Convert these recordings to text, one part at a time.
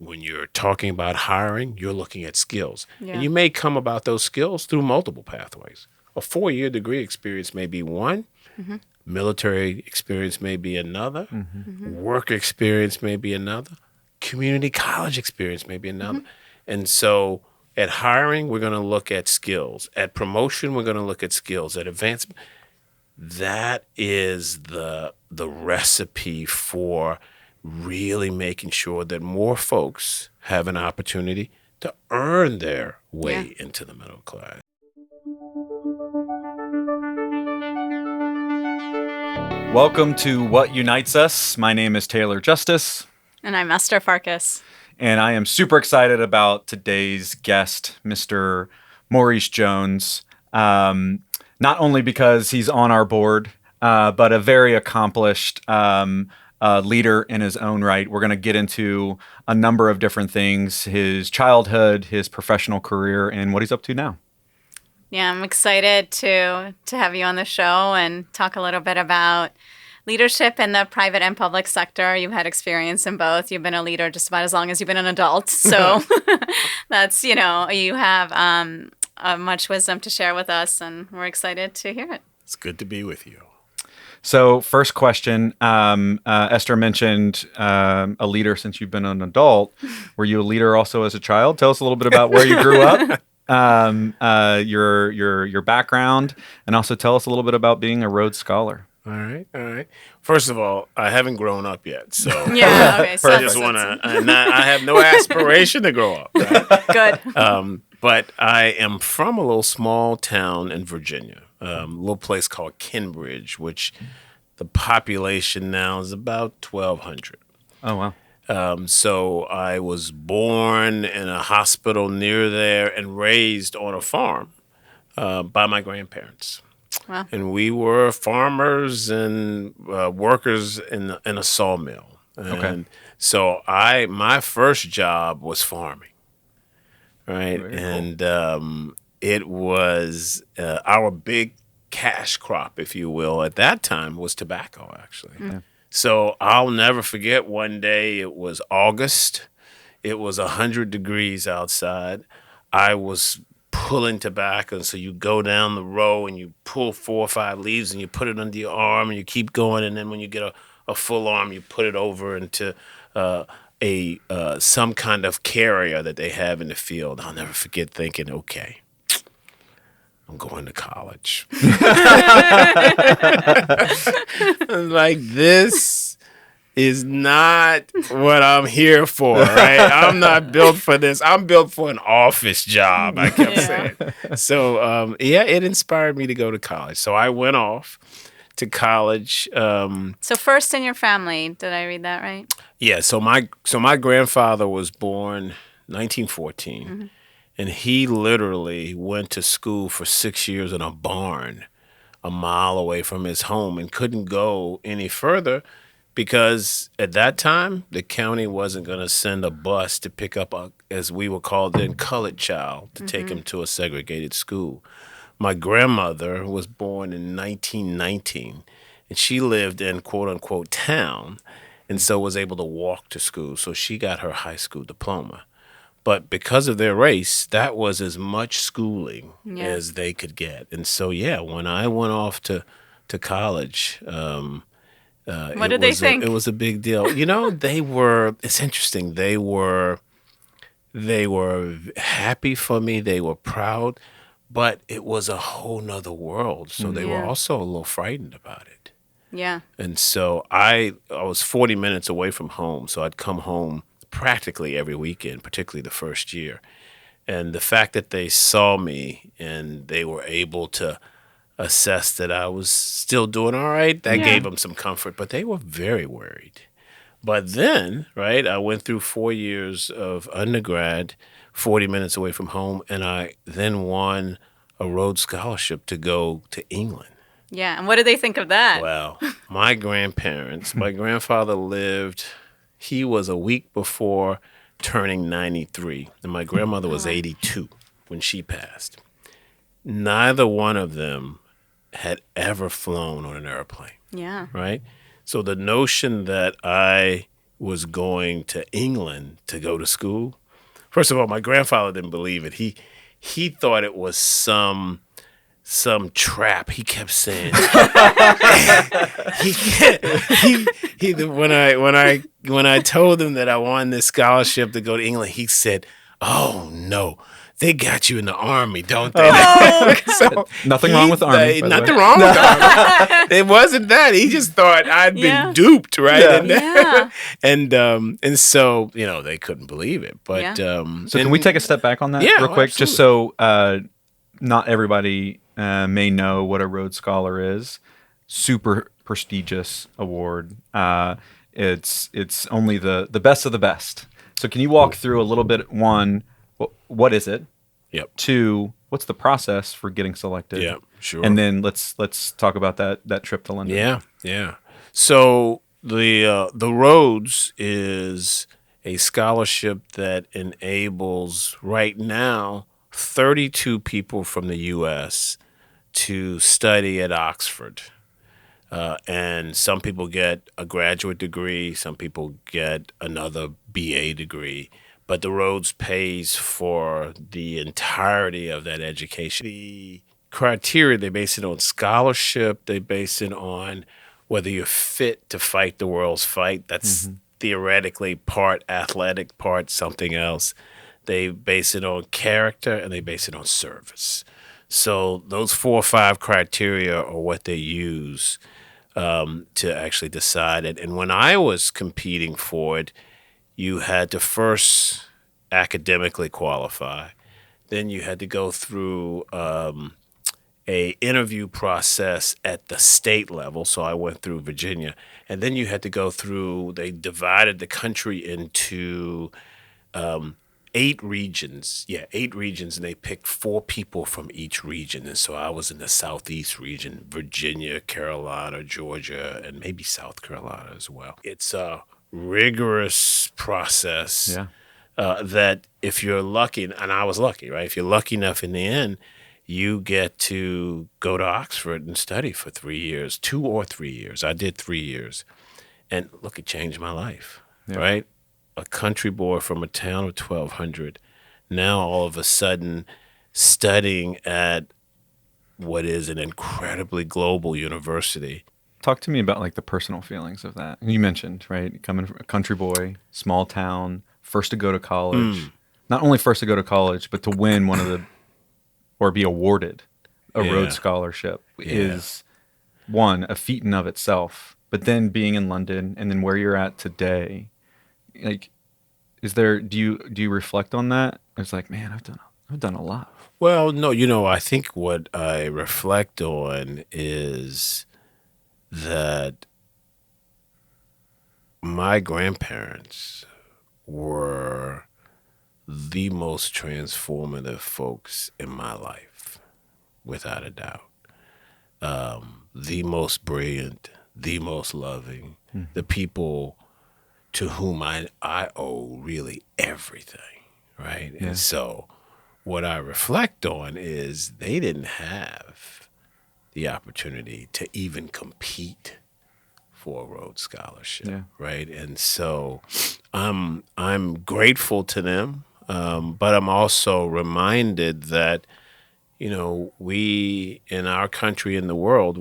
when you're talking about hiring, you're looking at skills. Yeah. And you may come about those skills through multiple pathways. A 4-year degree experience may be one. Military experience may be another. Work experience may be another. Community college experience may be another. And so at hiring, we're going to look at skills. At promotion, we're going to look at skills. At advancement, that is the recipe for really making sure that more folks have an opportunity to earn their way into the middle class. Welcome to What Unites Us. My name is Taylor Justice. And I'm Esther Farkas. And I am super excited about today's guest, Mr. Maurice Jones. Not only because he's on our board, but a very accomplished leader in his own right. We're going to get into a number of different things, his childhood, his professional career, and what he's up to now. Yeah, I'm excited to have you on the show and talk a little bit about leadership in the private and public sector. You've had experience in both. You've been a leader just about as long as you've been an adult. So that's, you have much wisdom to share with us, and we're excited to hear it. It's good to be with you. So first question, Esther mentioned a leader since you've been an adult. Were you a leader also as a child? Tell us a little bit about where you grew up. Your background, and also tell us a little bit about being a Rhodes Scholar. All right. First of all, I haven't grown up yet, so yeah, okay. So I just want to. I have no aspiration to grow up. Right? Good. But I am from a little small town in Virginia, a little place called Cambridge, which the population now is about 1,200. Oh wow. So I was born in a hospital near there and raised on a farm by my grandparents. Wow. And we were farmers and workers in a sawmill. And so my first job was farming, right? Very and it was our big cash crop, if you will, at that time was tobacco, actually. Yeah. So I'll never forget one day, it was August. It was 100 degrees outside. I was pulling tobacco. And so you go down the row and you pull 4 or 5 leaves and you put it under your arm and you keep going. And then when you get a full arm, you put it over into some kind of carrier that they have in the field. I'll never forget thinking, okay, I'm going to college. Like, this is not what I'm here for, right? I'm not built for this. I'm built for an office job, I kept saying. So, it inspired me to go to college. So I went off to college. So first in your family, did I read that right? Yeah, so my grandfather was born 1914. Mm-hmm. And he literally went to school for 6 years in a barn a mile away from his home and couldn't go any further because at that time, the county wasn't going to send a bus to pick up as we were called then, colored child to take him to a segregated school. My grandmother was born in 1919, and she lived in quote-unquote town and so was able to walk to school. So she got her high school diploma. But because of their race, that was as much schooling as they could get. And so, when I went off to college, what did they think? It was a big deal. It's interesting. They were happy for me. They were proud, but it was a whole nother world. So they were also a little frightened about it. Yeah. And so I was 40 minutes away from home. So I'd come home practically every weekend, particularly the first year. And the fact that they saw me and they were able to assess that I was still doing all right, that gave them some comfort, but they were very worried. But then, right, I went through 4 years of undergrad, 40 minutes away from home, and I then won a Rhodes Scholarship to go to England. Yeah, and what did they think of that? Well, my grandfather lived... He was a week before turning 93, and my grandmother was 82 when she passed. Neither one of them had ever flown on an airplane. Yeah. Right? So the notion that I was going to England to go to school. First of all, my grandfather didn't believe it. He thought it was some trap. He kept saying when I told him that I won this scholarship to go to England, he said, "Oh no, they got you in the army, don't they?" So Nothing wrong with the army. By the nothing way. wrong with the army. It wasn't that. He just thought I'd been duped, right? Yeah. And so they couldn't believe it. But So can we take a step back on that real quick, just so not everybody may know what a Rhodes Scholar is? Super prestigious award. It's only the best of the best. So can you walk through a little bit? One, what is it? Yep. Two, what's the process for getting selected? Yeah, sure. And then let's talk about that trip to London. Yeah. So the Rhodes is a scholarship that enables right now 32 people from the U.S. to study at Oxford. And some people get a graduate degree, some people get another BA degree, but the Rhodes pays for the entirety of that education. The criteria, they base it on scholarship, they base it on whether you're fit to fight the world's fight. That's theoretically part athletic, part something else. They base it on character, and they base it on service. So those 4 or 5 criteria are what they use to actually decide it. And when I was competing for it, you had to first academically qualify. Then you had to go through a interview process at the state level. So I went through Virginia. And then you had to go through, they divided the country into 8 regions. Yeah, 8 regions, and they picked 4 people from each region. And so I was in the Southeast region, Virginia, Carolina, Georgia, and maybe South Carolina as well. It's a rigorous process that if you're lucky, and I was lucky, right? If you're lucky enough in the end, you get to go to Oxford and study for 3 years, 2 or 3 years. I did 3 years. And look, it changed my life, right? A country boy from a town of 1,200, now all of a sudden studying at what is an incredibly global university. Talk to me about like the personal feelings of that. You mentioned, right, coming from a country boy, small town, first to go to college. Not only first to go to college, but to win one of the, or be awarded a Rhodes Scholarship is one, a feat in of itself. But then being in London and then where you're at today, like, do you reflect on that? It's like, man, I've done a lot. Well, no, I think what I reflect on is that my grandparents were the most transformative folks in my life, without a doubt. The most brilliant, the most loving, the people to whom I owe really everything, right? Yeah. And so what I reflect on is they didn't have the opportunity to even compete for a Rhodes Scholarship, right? And so I'm grateful to them, but I'm also reminded that, we in our country, in the world,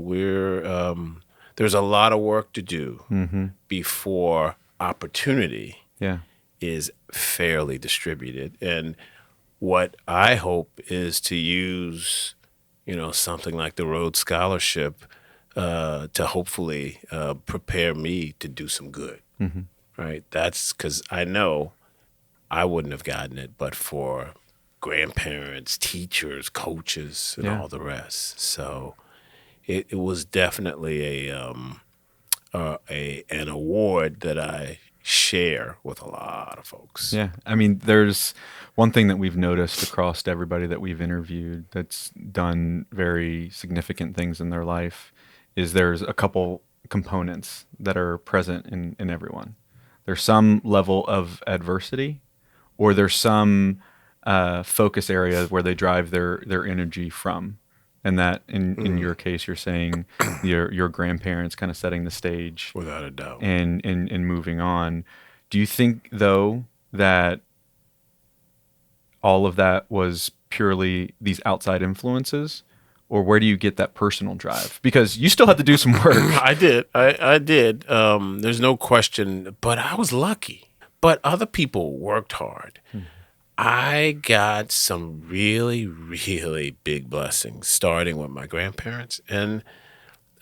there's a lot of work to do before opportunity is fairly distributed. And what I hope is to use, something like the Rhodes Scholarship to hopefully prepare me to do some good, right? That's because I know I wouldn't have gotten it but for grandparents, teachers, coaches, and all the rest. So it was definitely an award that I share with a lot of folks. Yeah. I mean, there's one thing that we've noticed across everybody that we've interviewed that's done very significant things in their life is there's a couple components that are present in everyone. There's some level of adversity, or there's some focus area where they drive their energy from. And that, in your case, you're saying your grandparents kind of setting the stage, without a doubt, and moving on. Do you think, though, that all of that was purely these outside influences? Or where do you get that personal drive? Because you still have to do some work. I did. I did. There's no question. But I was lucky. But other people worked hard. I got some really, really big blessings, starting with my grandparents, and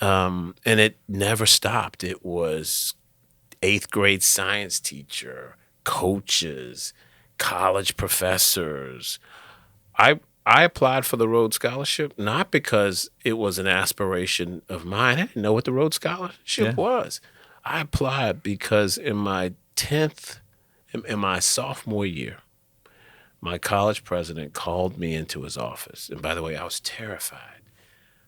it never stopped. It was eighth grade science teacher, coaches, college professors. I applied for the Rhodes Scholarship not because it was an aspiration of mine. I didn't know what the Rhodes Scholarship was. I applied because in my sophomore year, my college president called me into his office. And by the way, I was terrified.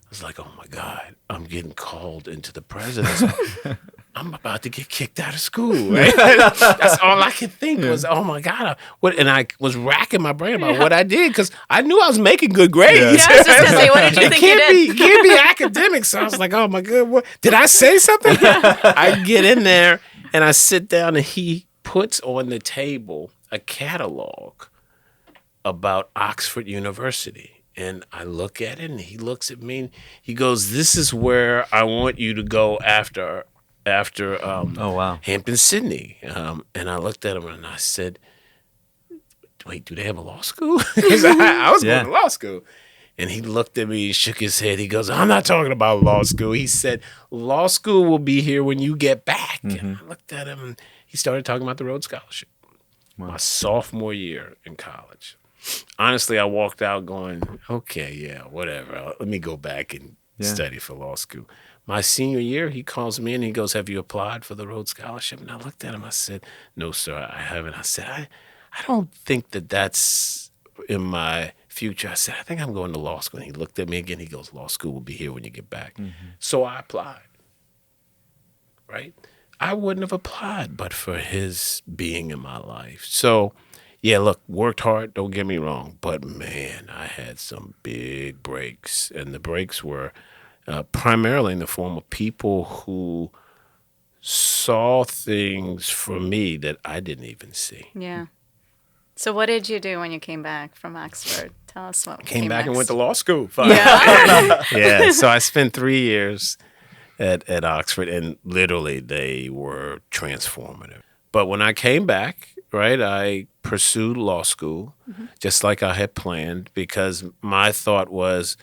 I was like, oh my God, I'm getting called into the president's office. I'm about to get kicked out of school. Right? That's all I could think was, oh my God. And I was racking my brain about what I did because I knew I was making good grades. Yeah, I was just going to say, what did you think you did? It can't be academics. So I was like, oh my God, what? Did I say something? I get in there and I sit down and he puts on the table a catalog about Oxford University. And I look at it and he looks at me and he goes, this is where I want you to go after Oh, wow. Hampton-Sydney. And I looked at him and I said, wait, do they have a law school? Because I was going to law school. And he looked at me, shook his head. He goes, I'm not talking about law school. He said, law school will be here when you get back. And I looked at him and he started talking about the Rhodes Scholarship. Wow. My sophomore year in college. Honestly, I walked out going, okay, yeah, whatever. Let me go back and study for law school. My senior year, he calls me in and he goes, have you applied for the Rhodes Scholarship? And I looked at him. I said, no, sir, I haven't. I said, I don't think that's in my future. I said, I think I'm going to law school. And he looked at me again. He goes, law school will be here when you get back. So I applied, right? I wouldn't have applied but for his being in my life. So, yeah, look, worked hard, don't get me wrong. But, man, I had some big breaks. And the breaks were primarily in the form of people who saw things for me that I didn't even see. Yeah. So what did you do when you came back from Oxford? Tell us what Came back next. and went to law school. Yeah. Yeah, so I spent 3 years at Oxford, and literally they were transformative. But when I came back, right, I pursued law school just like I had planned because my thought was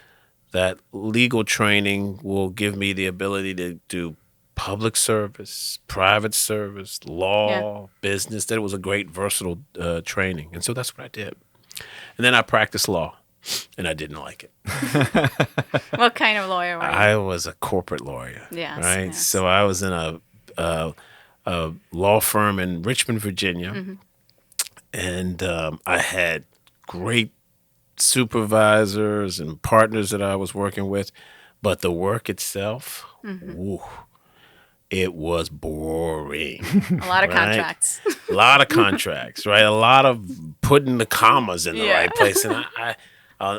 that legal training will give me the ability to do public service, private service, law, business. That it was a great versatile training. And so that's what I did. And then I practiced law, and I didn't like it. What kind of lawyer were you? I was a corporate lawyer, Yes, right? yes. So I was in a law firm in Richmond, Virginia, and I had great supervisors and partners that I was working with, but the work itself, woo, it was boring. A lot of right? contracts. A lot of contracts, right? A lot of putting the commas in the right place. And I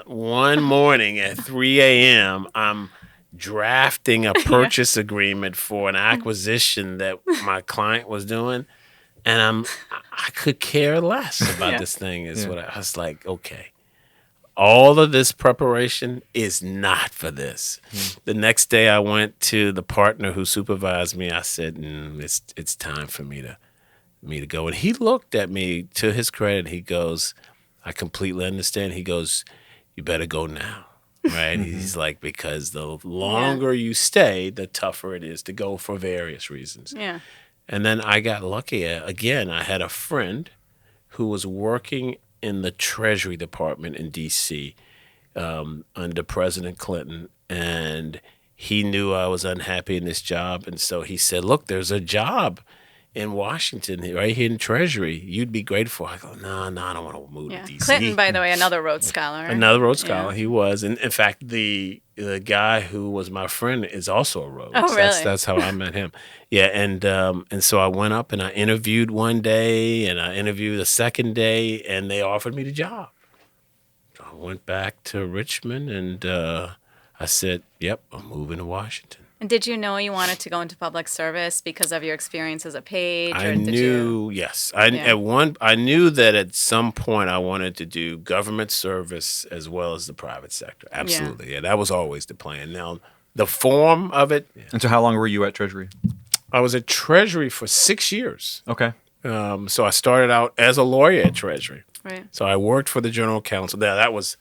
one morning at 3 a.m., I'm drafting a purchase agreement for an acquisition that my client was doing, and I could care less about this thing. Is what I was like, okay. All of this preparation is not for this. The next day I went to the partner who supervised me. I said, it's time for me to go. And he looked at me, to his credit, he goes, I completely understand. He goes, you better go now. Right? He's like, because the longer you stay, the tougher it is to go for various reasons. Yeah. And then I got lucky. Again, I had a friend who was working in the Treasury Department in D.C. Under President Clinton, and he knew I was unhappy in this job, and so he said, look, there's a job in Washington, right here in Treasury. You'd be grateful. I go, no, I don't want to move to D.C. Clinton, by the way, another Rhodes Scholar. Another Rhodes Scholar, he was. And in fact, the guy who was my friend is also a Rhodes. Oh, really? That's how I met him. Yeah, and so I went up and I interviewed one day, and I interviewed the second day, and they offered me the job. I went back to Richmond, and I said, yep, I'm moving to Washington. And did you know you wanted to go into public service because of your experience as a page? I Or did knew, you? yes. Yeah. I knew that at some point I wanted to do government service as well as the private sector. Absolutely. Yeah, that was always the plan. Now, the form of it, And so how long were you at Treasury? I was at Treasury for 6 years. Okay. So I started out as a lawyer at Treasury. Right. So I worked for the general counsel. Now, that was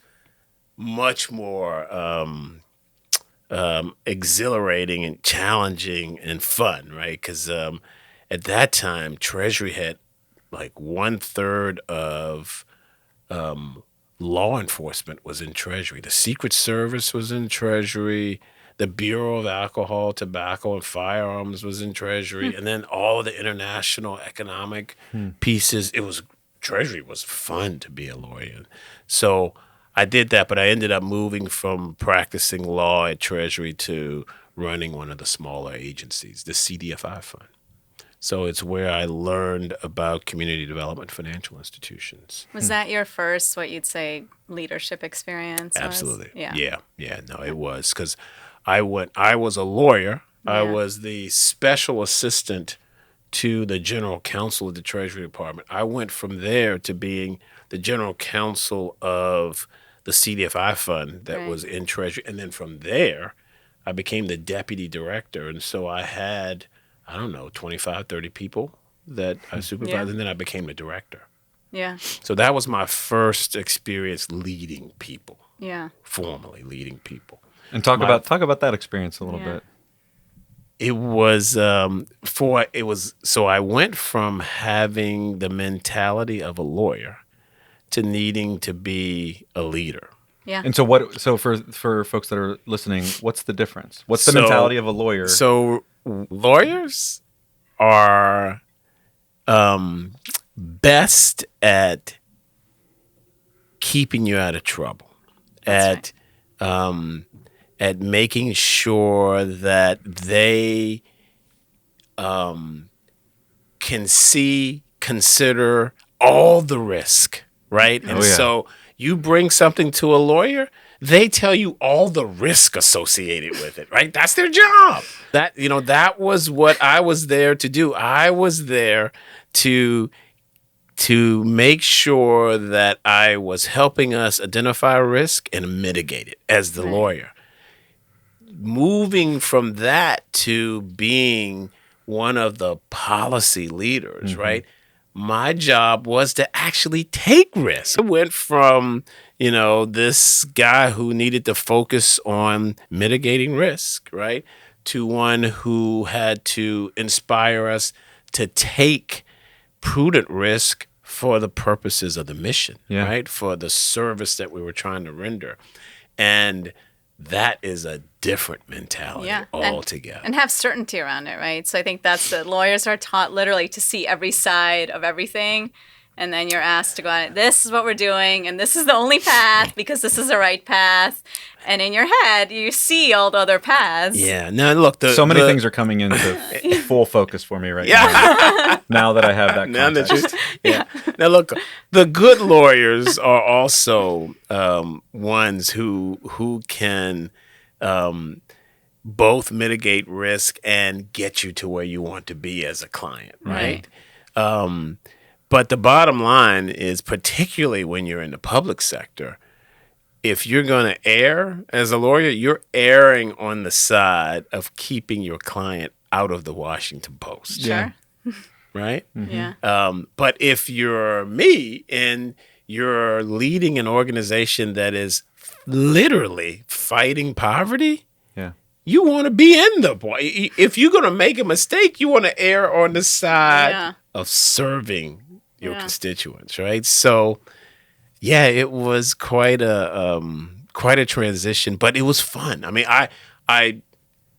much more exhilarating and challenging and fun, right? Because at that time, Treasury had like 1/3 of law enforcement was in Treasury. The Secret Service was in Treasury. The Bureau of Alcohol, Tobacco, and Firearms was in Treasury. And then all of the international economic pieces. Treasury was fun to be a lawyer. So I did that, but I ended up moving from practicing law at Treasury to running one of the smaller agencies, the CDFI fund. So it's where I learned about community development financial institutions. Was that your first, what you'd say, leadership experience? Absolutely. Yeah. Yeah. No, it was because I was a lawyer. I Yeah. was the special assistant to the general counsel of the Treasury Department. I went from there to being the general counsel of the CDFI fund that Right. was in Treasury. And then from there, I became the deputy director. And so I had, I don't know, 25, 30 people that I supervised. Yeah. And then I became the director. Yeah. So that was my first experience leading people, Yeah. formally leading people. And talk about that experience a little Yeah. bit. It was so I went from having the mentality of a lawyer to needing to be a leader. Yeah. And so for folks that are listening, what's the difference? What's the So- mentality of a lawyer? So lawyers are best at keeping you out of trouble, That's at making sure that they can consider all the risk, right? And yeah. so you bring something to a lawyer, they tell you all the risk associated with it, right? That's their job. That was what I was there to do. I was there to make sure that I was helping us identify risk and mitigate it as the Right. lawyer. Moving from that to being one of the policy leaders, right? My job was to actually take risks. I went from, this guy who needed to focus on mitigating risk, right? To one who had to inspire us to take prudent risk for the purposes of the mission, Yeah. right? For the service that we were trying to render. And that is a different mentality Yeah. altogether. And have certainty around it, right? So I think that's the lawyers are taught literally to see every side of everything. And then you're asked to go on, this is what we're doing, and this is the only path because this is the right path. And in your head, you see all the other paths. Yeah. Now, look, so many things are coming into full focus for me right Yeah. now that I have that Now that context. Now, look, the good lawyers are also ones who can both mitigate risk and get you to where you want to be as a client, right? But the bottom line is, particularly when you're in the public sector, if you're going to err as a lawyer, you're erring on the side of keeping your client out of the Washington Post, Sure. right? Yeah. But if you're me and you're leading an organization that is literally fighting poverty, Yeah. you want to be in the point. If you're going to make a mistake, you want to err on the side Yeah. of serving your Yeah. constituents, right? So, yeah, it was quite a transition, but it was fun. I mean, I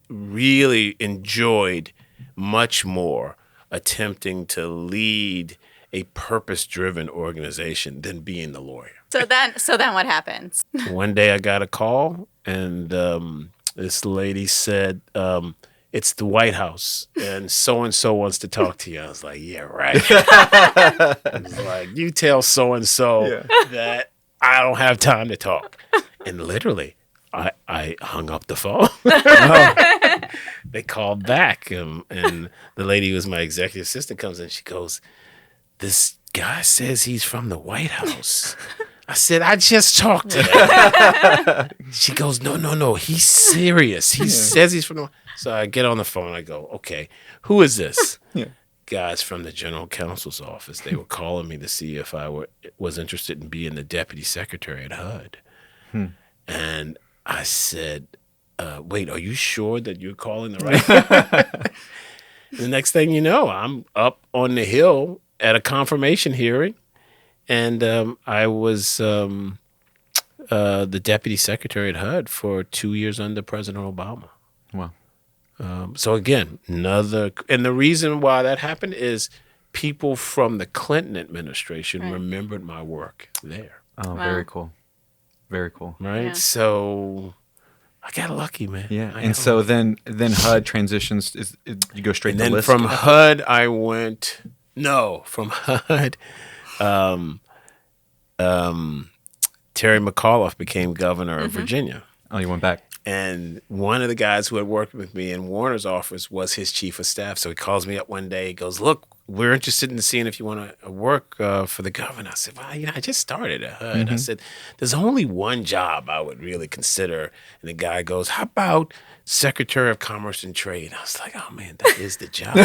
really enjoyed much more attempting to lead a purpose-driven organization than being the lawyer. So then what happens? One day I got a call, and this lady said, it's the White House, and so wants to talk to you. I was like, yeah, right. I was like, you tell so-and-so that I don't have time to talk. And literally, I hung up the phone. they called back, and the lady who was my executive assistant comes in. She goes, "This guy says he's from the White House." I said, "I just talked to him." She goes, "No, he's serious. He says he's from the." So I get on the phone. I go, "Okay, who is this?" Guys from the general counsel's office. They were calling me to see if I was interested in being the deputy secretary at HUD. And I said, "Wait, are you sure that you're calling the right guy?" The next thing you know, I'm up on the Hill at a confirmation hearing, and I was the deputy secretary at HUD for 2 years under President Obama. Wow. So again, and the reason why that happened is people from the Clinton administration remembered my work there. Oh, very cool. Very cool. Right? Yeah. So I got lucky, man. Yeah. And so then HUD transitions, you go straight and to then LISC? from HUD, from HUD, Terry McAuliffe became governor of Virginia. Oh, you went back. And one of the guys who had worked with me in Warner's office was his chief of staff. So he calls me up one day. He goes, "Look, we're interested in seeing if you want to work for the governor." I said, "Well, I just started at HUD." I said, "There's only one job I would really consider." And the guy goes, "How about Secretary of Commerce and Trade?" I was like, "Oh, man, that is the job."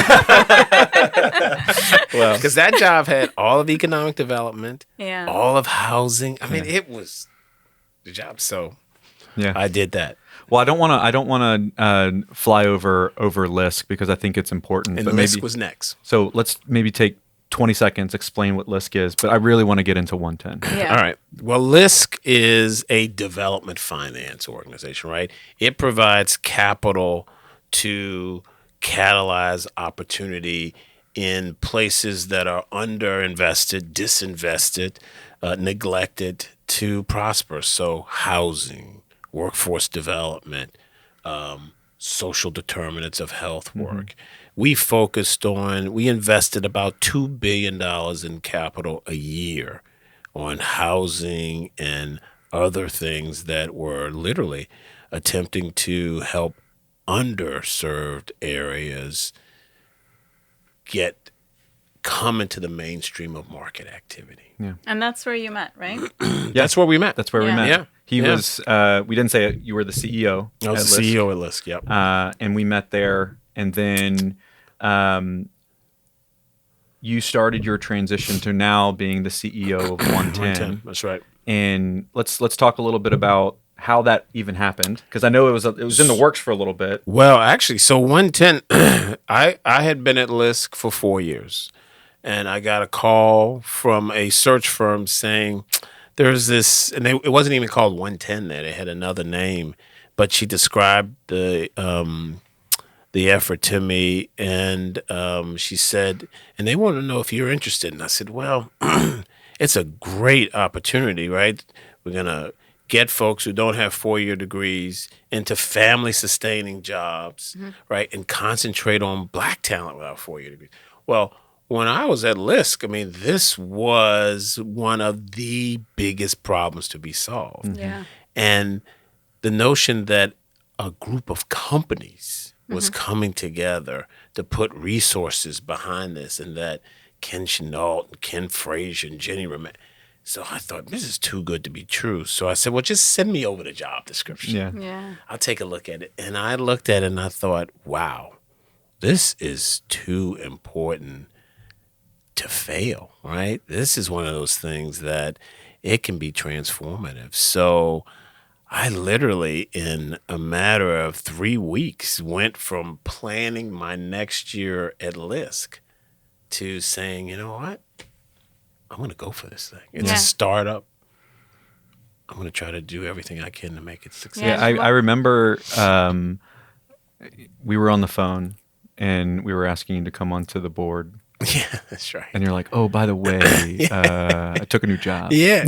Well, because that job had all of economic development, all of housing. I mean, it was the job. So I did that. Well, I don't want to fly over LISC because I think it's important. And but LISC was next. So let's maybe take 20 seconds, explain what LISC is. But I really want to get into OneTen. Yeah. All right. Well, LISC is a development finance organization, right? It provides capital to catalyze opportunity in places that are underinvested, disinvested, neglected to prosper. So housing, workforce development, social determinants of health work. We invested about $2 billion in capital a year on housing and other things that were literally attempting to help underserved areas come into the mainstream of market activity. Yeah. And that's where you met, right? That's where we met. That's where we met. Yeah. He was, we didn't say it, you were the CEO. I was the CEO at LISC, yep. And we met there. And then you started your transition to now being the CEO of OneTen. That's right. And let's talk a little bit about how that even happened, because I know it was in the works for a little bit. Well, actually, so OneTen, I had been at LISC for 4 years, and I got a call from a search firm saying there's this, and it wasn't even called OneTen then; it had another name, but she described the effort to me, and she said, and they want to know if you're interested, and I said, well, it's a great opportunity, right? We're gonna get folks who don't have 4-year degrees into family-sustaining jobs, right, and concentrate on Black talent without 4-year degrees. Well, when I was at LISC, I mean, this was one of the biggest problems to be solved. Yeah. And the notion that a group of companies was coming together to put resources behind this, and that Ken Chenault and Ken Frazier and Ginni Romet. So I thought, this is too good to be true. So I said, well, just send me over the job description. Yeah. I'll take a look at it. And I looked at it and I thought, wow, this is too important to fail, right? This is one of those things that it can be transformative. So I literally, in a matter of 3 weeks, went from planning my next year at LISC to saying, you know what? I'm going to go for this thing. It's a startup. I'm going to try to do everything I can to make it successful. Yeah, I remember we were on the phone and we were asking you to come onto the board. Yeah, that's right. And you're like, oh, by the way, I took a new job. Yeah.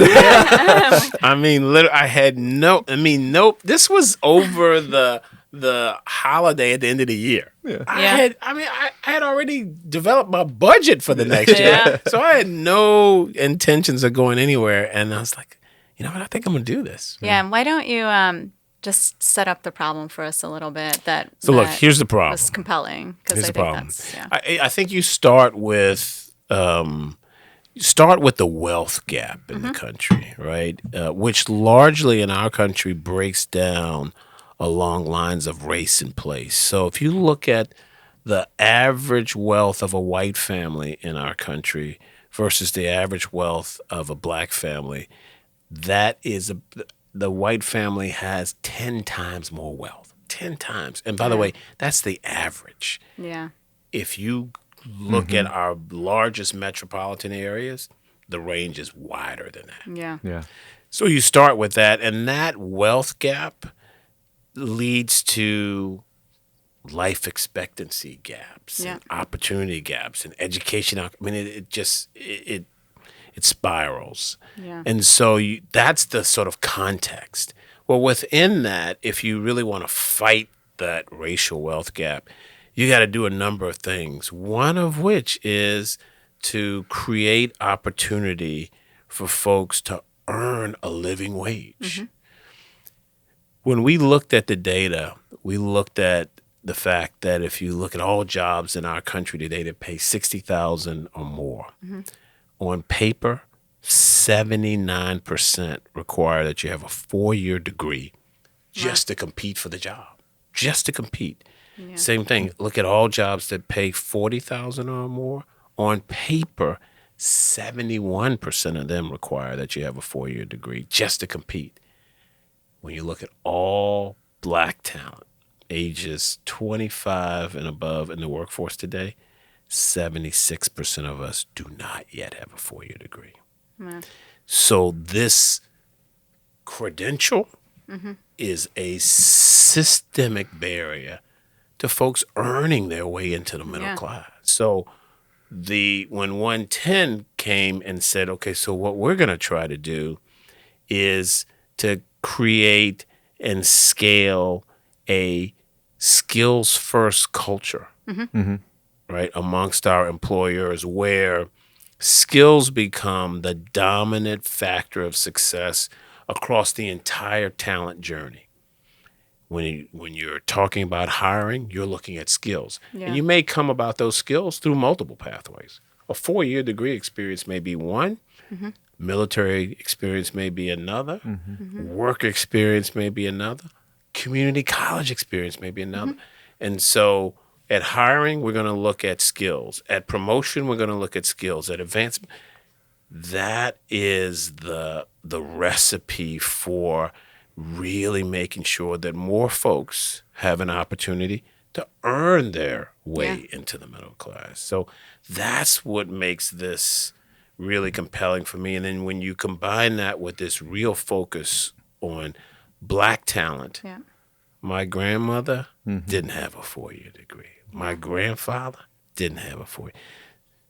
I mean, I had nope. This was over the holiday at the end of the year. Yeah. I had already developed my budget for the next year. So I had no intentions of going anywhere. And I was like, you know what? I think I'm going to do this. Yeah. And why don't you just set up the problem for us a little bit. So look, that here's the problem. was compelling because Here's I the think problem. that's I think you start with the wealth gap in the country, right? Which largely in our country breaks down along lines of race and place. So if you look at the average wealth of a white family in our country versus the average wealth of a black family, the white family has 10 times more wealth. 10 times. And by the way, that's the average. yeah. If you look at our largest metropolitan areas, the range is wider than that. Yeah. Yeah. So you start with that, and that wealth gap leads to life expectancy gaps Yeah. and opportunity gaps and education. I mean, it spirals. Yeah. And so that's the sort of context. Well, within that, if you really want to fight that racial wealth gap, you got to do a number of things. One of which is to create opportunity for folks to earn a living wage. When we looked at the data, we looked at the fact that if you look at all jobs in our country today that pay $60,000 or more, on paper, 79% require that you have a 4-year degree just to compete for the job, just to compete. Yeah. Same thing. Look at all jobs that pay $40,000 or more. On paper, 71% of them require that you have a 4-year degree just to compete. When you look at all black talent, ages 25 and above in the workforce today, 76% of us do not yet have a 4-year degree. Yeah. So this credential is a systemic barrier to folks earning their way into the middle class. So when OneTen came and said, okay, so what we're going to try to do is to create and scale a skills first culture, right, amongst our employers where skills become the dominant factor of success across the entire talent journey. When you're talking about hiring, you're looking at skills. Yeah. And you may come about those skills through multiple pathways. A 4-year degree experience may be one. Military experience may be another. Work experience may be another. Community college experience may be another. And so at hiring, we're going to look at skills. At promotion, we're going to look at skills. At advancement, that is the recipe for really making sure that more folks have an opportunity to earn their way into the middle class. So that's what makes this really compelling for me. And then when you combine that with this real focus on black talent, my grandmother didn't have a 4-year degree. My grandfather didn't have a 4-year.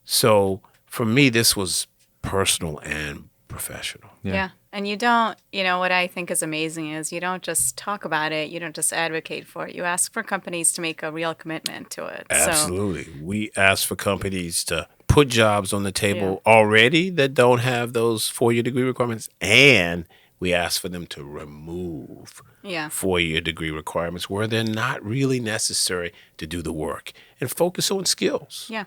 So for me, this was personal and professional. Yeah. And you don't, what I think is amazing is you don't just talk about it. You don't just advocate for it. You ask for companies to make a real commitment to it. Absolutely. We ask for companies to put jobs on the table already that don't have those 4-year degree requirements. And we ask for them to remove 4-year degree requirements where they're not really necessary to do the work and focus on skills. Yeah.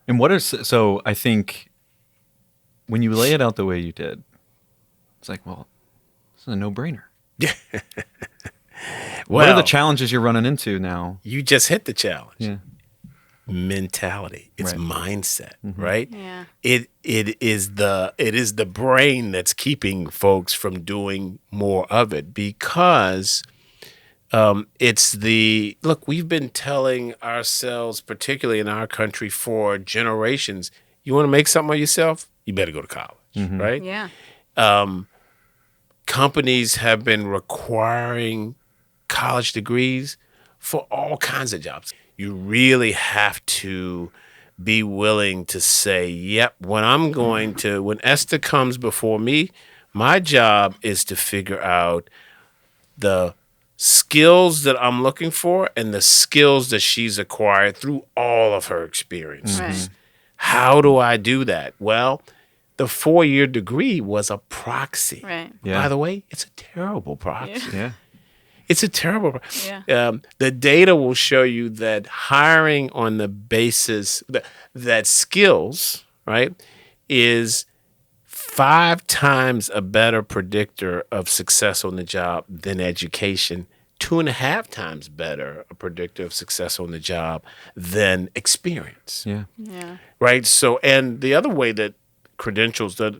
And so I think when you lay it out the way you did, it's like, well, this is a no-brainer. Yeah. What are the challenges you're running into now? You just hit the challenge. Yeah. Mentality. It's mindset, right? Yeah. It is the brain that's keeping folks from doing more of it because look, we've been telling ourselves, particularly in our country for generations, you want to make something of yourself, you better go to college, right? Yeah. Companies have been requiring college degrees for all kinds of jobs. You really have to be willing to say, yep, when Esther comes before me, my job is to figure out the skills that I'm looking for and the skills that she's acquired through all of her experiences. Right. How do I do that? Well, the 4-year degree was a proxy. Right. Yeah. By the way, it's a terrible proxy. Yeah. It's a terrible. Yeah. The data will show you that hiring on the basis that skills, right, is 5 times a better predictor of success on the job than education. 2.5 times better a predictor of success on the job than experience. Yeah. Yeah. Right. So, and the other way that credentials, the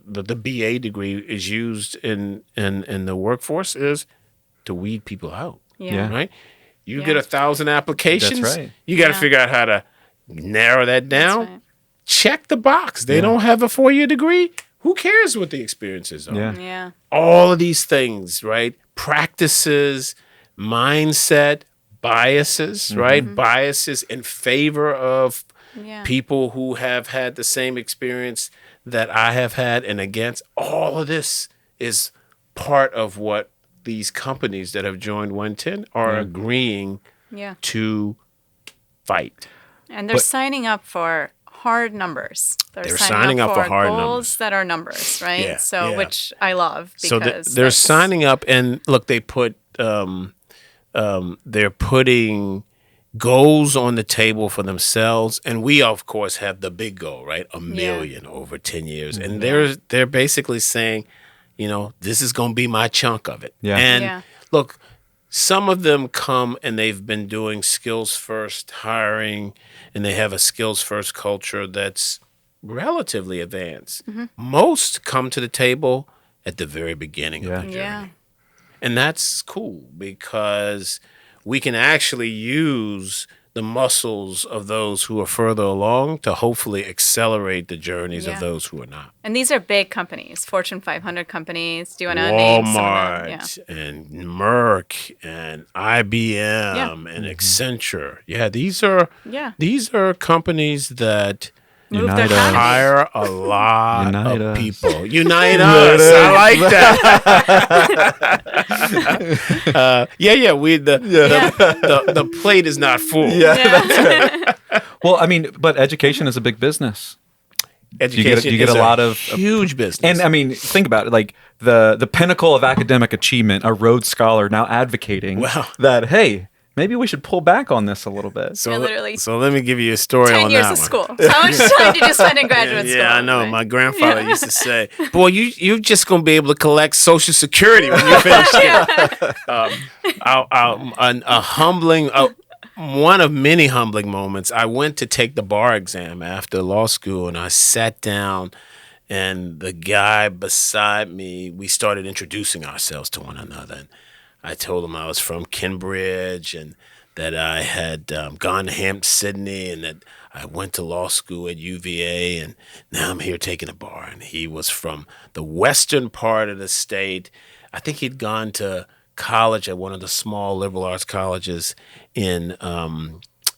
BA degree is used in the workforce is to weed people out. Yeah. Right. You Yeah. get 1,000 applications. That's right. You got to Yeah. figure out how to narrow that That's down. right. Check the box. They don't have a 4-year degree. Who cares what the experiences are? Yeah. Yeah. All of these things, right? Practices, mindset, biases, right? Biases in favor of Yeah. people who have had the same experience that I have had and against. All of this is part of what these companies that have joined OneTen are agreeing Yeah. to fight. And they're signing up for hard numbers. They're signing up for hard goals numbers. that are numbers, right? Yeah, So, yeah. which I love because So they're that's- signing up, and look, they put they're putting goals on the table for themselves, and we of course have the big goal, right? 1 million over 10 years, and they're basically saying, this is going to be my chunk of it. Yeah. And Yeah. look, some of them come and they've been doing skills first hiring, and they have a skills first culture that's relatively advanced. Most come to the table at the very beginning of the journey. Yeah. And that's cool because we can actually use the muscles of those who are further along to hopefully accelerate the journeys Yeah. of those who are not. And these are big companies, Fortune 500 companies. Do you want to name some of them? Walmart and Merck and IBM and Accenture. Yeah, these are companies that Move their Unite us. economy. hire a lot Unite of us. people. Unite us. I like that. Yeah. The plate is not full. Yeah. Well, I mean, but education is a big business. Education you get is a lot of huge business. And I mean, think about it, like the pinnacle of academic achievement, a Rhodes Scholar now advocating Wow. that, hey, maybe we should pull back on this a little bit. so, Yeah, literally so let me give you a story 10 on years that of one. school. So how much time did you spend in graduate school? Yeah, I know. Right? My grandfather used to say, "Boy, you're just gonna be able to collect Social Security when you finish here." One of many humbling moments. I went to take the bar exam after law school, and I sat down, and the guy beside me, we started introducing ourselves to one another. And I told him I was from Cambridge and that I had gone to Sydney and that I went to law school at UVA, and now I'm here taking a bar. And he was from the western part of the state. I think he'd gone to college at one of the small liberal arts colleges in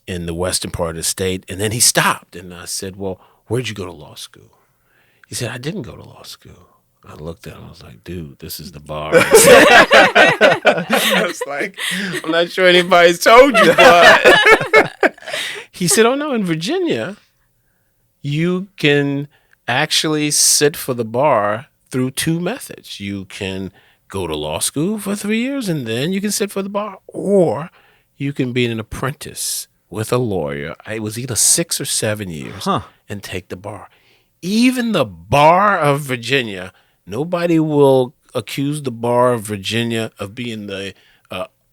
the western part of the state. And then he stopped, and I said, "Well, where'd you go to law school?" He said, "I didn't go to law school." I looked at him. I was like, "Dude, this is the bar." I was like, "I'm not sure anybody's told you, but." He said, "Oh no, in Virginia, you can actually sit for the bar through 2 methods. You can go to law school for 3 years, and then you can sit for the bar, or you can be an apprentice with a lawyer. It was either 6 or 7 years, and take the bar." Even the bar of Virginia, nobody will accuse the bar of Virginia of being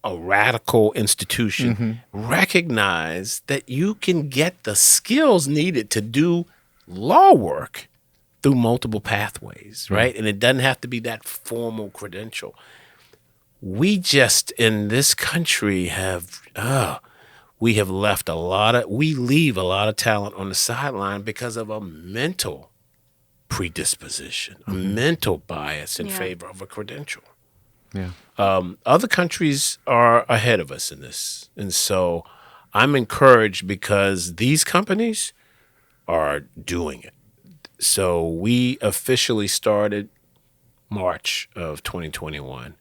a radical institution. Recognize that you can get the skills needed to do law work through multiple pathways, right? And it doesn't have to be that formal credential. We just in this country have we leave a lot of talent on the sideline because of a mental predisposition, a mental bias in favor of a credential. Yeah. Other countries are ahead of us in this. And so I'm encouraged because these companies are doing it. So we officially started March of 2021.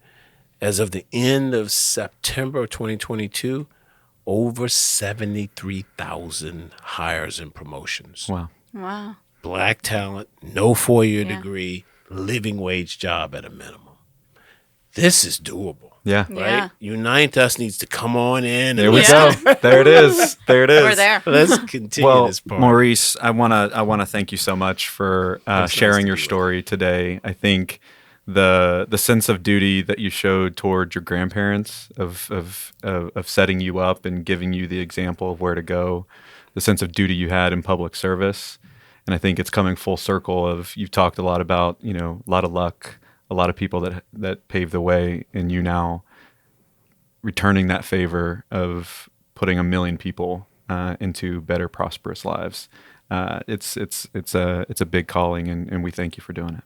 As of the end of September of 2022, over 73,000 hires and promotions. Wow. Wow. Black talent, no 4-year degree, living wage job at a minimum. This is doable. Yeah. Right? Yeah. Unite Us needs to come on in. There we Yeah. go. There it is. There it is. We're there. Let's continue Well, this part. Maurice, I wanna thank you so much for nice sharing to your be with story today. I think the sense of duty that you showed toward your grandparents of setting you up and giving you the example of where to go, the sense of duty you had in public service, and I think it's coming full circle. Of you've talked a lot about a lot of luck, a lot of people that paved the way, and you now returning that favor of putting 1 million people into better, prosperous lives. It's a big calling, and we thank you for doing it.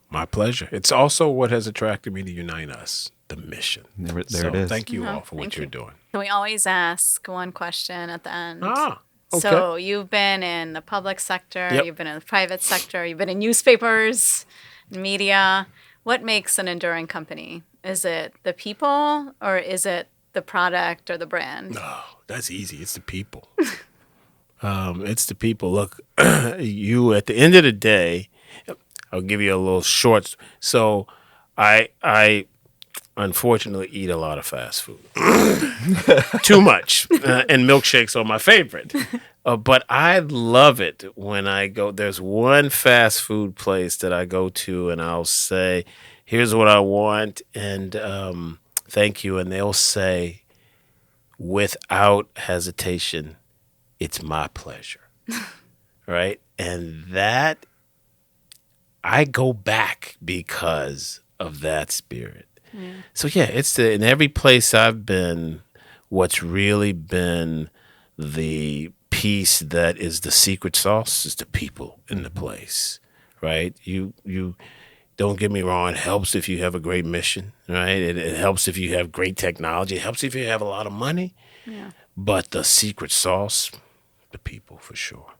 My pleasure. It's also what has attracted me to Unite Us, the mission. There So it is. thank you all for what Thank you're you. doing. We always ask one question at the end. Okay. So you've been in the public sector, Yep. you've been in the private sector, you've been in newspapers, media. What makes an enduring company? Is it the people, or is it the product or the brand? Oh, that's easy. It's the people. It's the people. Look, you at the end of the day, I'll give you a little short. So I unfortunately eat a lot of fast food. Too much. And milkshakes are my favorite. But I love it when I go. There's one fast food place that I go to and I'll say, here's what I want, and thank you. And they'll say, without hesitation, it's my pleasure. Right? And that, I go back because of that spirit. Yeah. So yeah, it's in every place I've been, what's really been the piece that is the secret sauce is the people in the place, right? You don't get me wrong, it helps if you have a great mission, right? It helps if you have great technology. It helps if you have a lot of money. Yeah. But the secret sauce, the people for sure.